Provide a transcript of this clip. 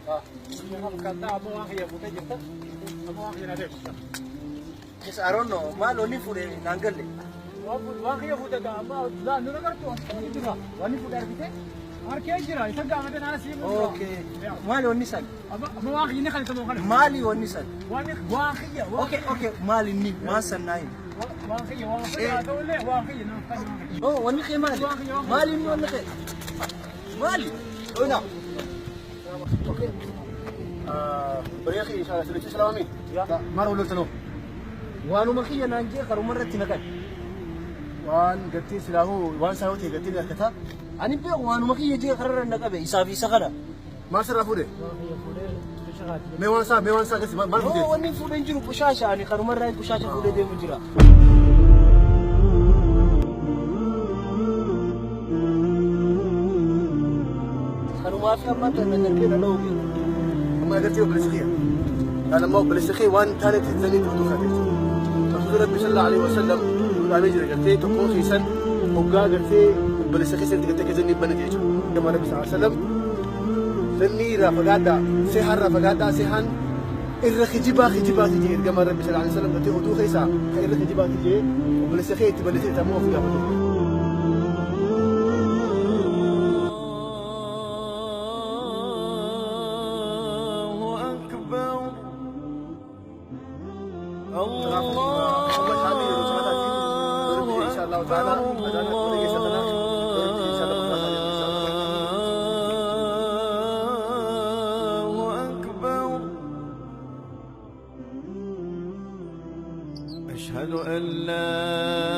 Kata amo ang iya buta jeta. Amo ang iya nade. Yes, I don't know. Malo ni fude nangalle. Wang iya buta da amo da nuna kartu. Wani fuda arbite. Ar kya jira? Isa ga amate nana simu. Okay. Mali wani sal. Amo wang iya kali tamo kan. Mali wani sal. Wani wang iya. Okay. Mali ni masan nai. Wang iya to le wang iya na. Oh, wani kay mali. Mali ni wani kay. Mali. Oh na. Okay. بريخي سلسلة سلامي ما رولو سلو Wanu makiya nanji karuman ratti nakan. وان قلتي سلاهو وان ساوتي قلتي لي الكتاب Ani pe wanu makiya je kararan nakabe isafi sakada. ما سرا فودي ميوان سا قلتي ما فودي Oh, wani fudan jiru kushasha ani karuman rai kushasha fude de mujira. Karuma fi amma tan nan ke lawo. ما قلتي بلسخية أنا ما بلسخية وان ثالث زنين تودو خاتيت رسول الله صلى الله عليه وسلم لا نجري قلتي تكون في سن وقا قلتي بلسخية سنت قلتي كزني بنتيجو كما النبي صلى الله عليه وسلم سني رافقادا سيحان رافقادا سيحان الرخجبا خجبا تجي كما النبي صلى الله عليه وسلم قلتي ودو خيسا الرخجبا تجي وبلسخية تبلتي تمو فيها أشهد أن لا